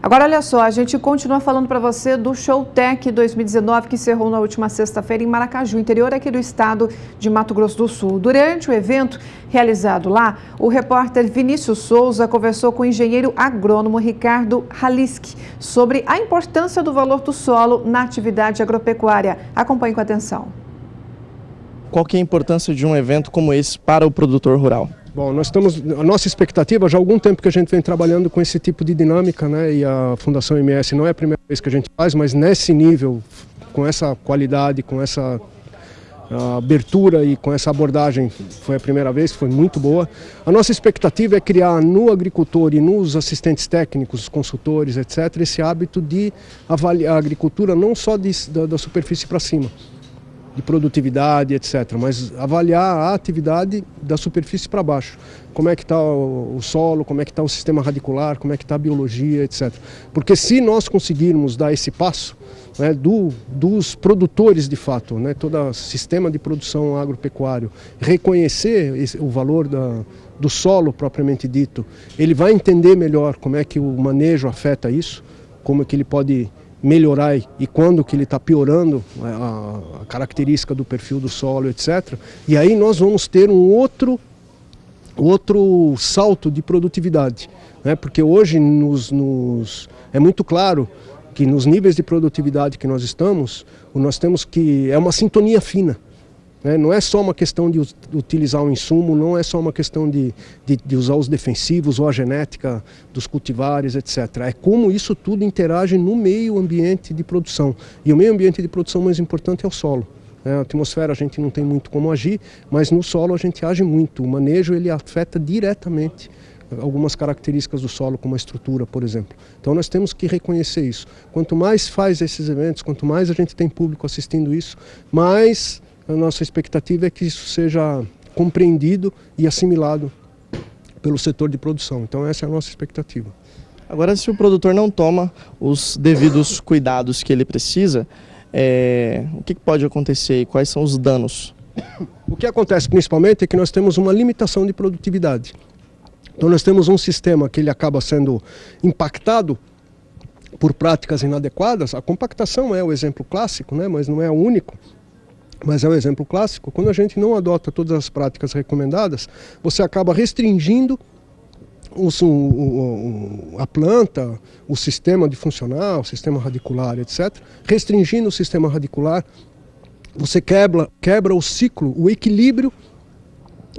Agora, olha só, a gente continua falando para você do Showtech 2019, que encerrou na última sexta-feira em Maracaju, interior aqui do estado de Mato Grosso do Sul. Durante o evento realizado lá, o repórter Vinícius Souza conversou com o engenheiro agrônomo Ricardo Haliski sobre a importância do valor do solo na atividade agropecuária. Acompanhe com atenção. Qual que é a importância de um evento como esse para o produtor rural? Bom, a nossa expectativa, já há algum tempo que a gente vem trabalhando com esse tipo de dinâmica, né? E a Fundação MS não é a primeira vez que a gente faz, mas nesse nível, com essa qualidade, com essa abertura e com essa abordagem, foi a primeira vez, foi muito boa. A nossa expectativa é criar no agricultor e nos assistentes técnicos, consultores, etc., esse hábito de avaliar a agricultura não só da superfície para cima, de produtividade, etc., mas avaliar a atividade da superfície para baixo. Como é que está o solo, como é que está o sistema radicular, como é que está a biologia, etc. Porque se nós conseguirmos dar esse passo, né, dos produtores de fato, né, todo o sistema de produção agropecuário, reconhecer o valor do solo propriamente dito, ele vai entender melhor como é que o manejo afeta isso, como é que ele pode melhorar e quando que ele está piorando a característica do perfil do solo, etc. E aí nós vamos ter um outro salto de produtividade, né? Porque hoje é muito claro que nos níveis de produtividade que nós temos que é uma sintonia fina. Não é só uma questão de utilizar um insumo, não é só uma questão de usar os defensivos ou a genética dos cultivares, etc. É como isso tudo interage no meio ambiente de produção. E o meio ambiente de produção mais importante é o solo. A atmosfera a gente não tem muito como agir, mas no solo a gente age muito. O manejo ele afeta diretamente algumas características do solo, como a estrutura, por exemplo. Então nós temos que reconhecer isso. Quanto mais faz esses eventos, quanto mais a gente tem público assistindo isso, mais a nossa expectativa é que isso seja compreendido e assimilado pelo setor de produção. Então essa é a nossa expectativa. Agora, se o produtor não toma os devidos cuidados que ele precisa, o que pode acontecer e quais são os danos? O que acontece principalmente é que nós temos uma limitação de produtividade. Então nós temos um sistema que ele acaba sendo impactado por práticas inadequadas. A compactação é o exemplo clássico, né? Mas não é o único. Mas é um exemplo clássico. Quando a gente não adota todas as práticas recomendadas, você acaba restringindo a planta, o sistema de funcionar, o sistema radicular, etc. Restringindo o sistema radicular, você quebra o ciclo, o equilíbrio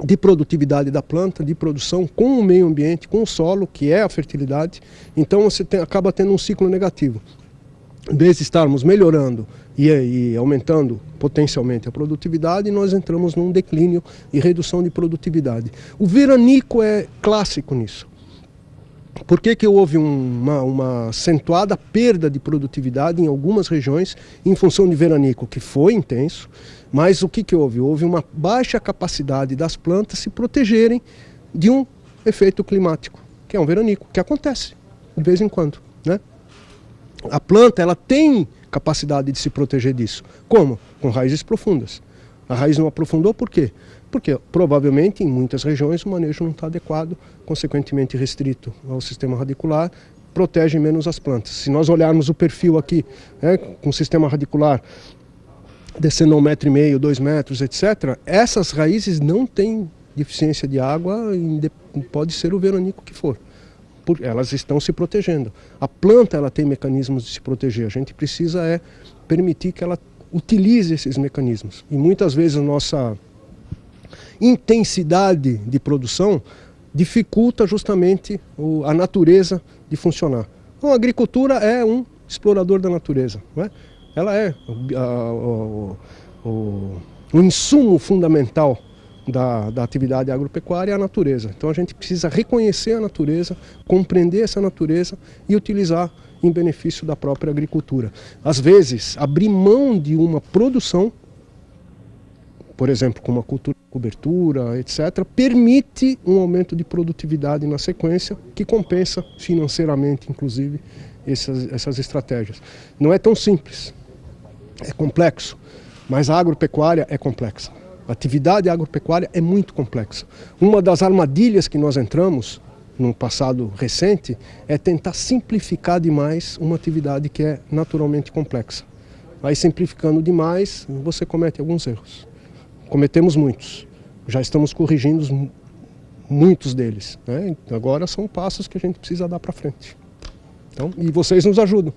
de produtividade da planta, de produção com o meio ambiente, com o solo, que é a fertilidade. Então você acaba tendo um ciclo negativo. Em vez de estarmos melhorando e aumentando potencialmente a produtividade, nós entramos num declínio e redução de produtividade. O veranico é clássico nisso. Por que houve uma acentuada perda de produtividade em algumas regiões em função de veranico, que foi intenso, mas o que houve? Houve uma baixa capacidade das plantas se protegerem de um efeito climático, que é um veranico, que acontece de vez em quando, né? A planta ela tem capacidade de se proteger disso. Como? Com raízes profundas. A raiz não aprofundou por quê? Porque provavelmente em muitas regiões o manejo não está adequado, consequentemente restrito ao sistema radicular, protege menos as plantas. Se nós olharmos o perfil aqui, com o sistema radicular descendo a 1,5 m, 2 metros, etc., essas raízes não têm deficiência de água, pode ser o veranico que for. Elas estão se protegendo. A planta ela tem mecanismos de se proteger. A gente precisa permitir que ela utilize esses mecanismos. E muitas vezes a nossa intensidade de produção dificulta justamente a natureza de funcionar. Então, a agricultura é um explorador da natureza, não é? Ela é o insumo fundamental da atividade agropecuária é a natureza. Então a gente precisa reconhecer a natureza, compreender essa natureza e utilizar em benefício da própria agricultura. Às vezes, abrir mão de uma produção, por exemplo, como a cultura de cobertura, etc., permite um aumento de produtividade na sequência que compensa financeiramente, inclusive, essas estratégias. Não é tão simples, é complexo, mas a agropecuária é complexa. A atividade agropecuária é muito complexa. Uma das armadilhas que nós entramos num passado recente, é tentar simplificar demais uma atividade que é naturalmente complexa. Aí, simplificando demais, você comete alguns erros. Cometemos muitos. Já estamos corrigindo muitos deles, né? Agora são passos que a gente precisa dar para frente. Então, e vocês nos ajudam.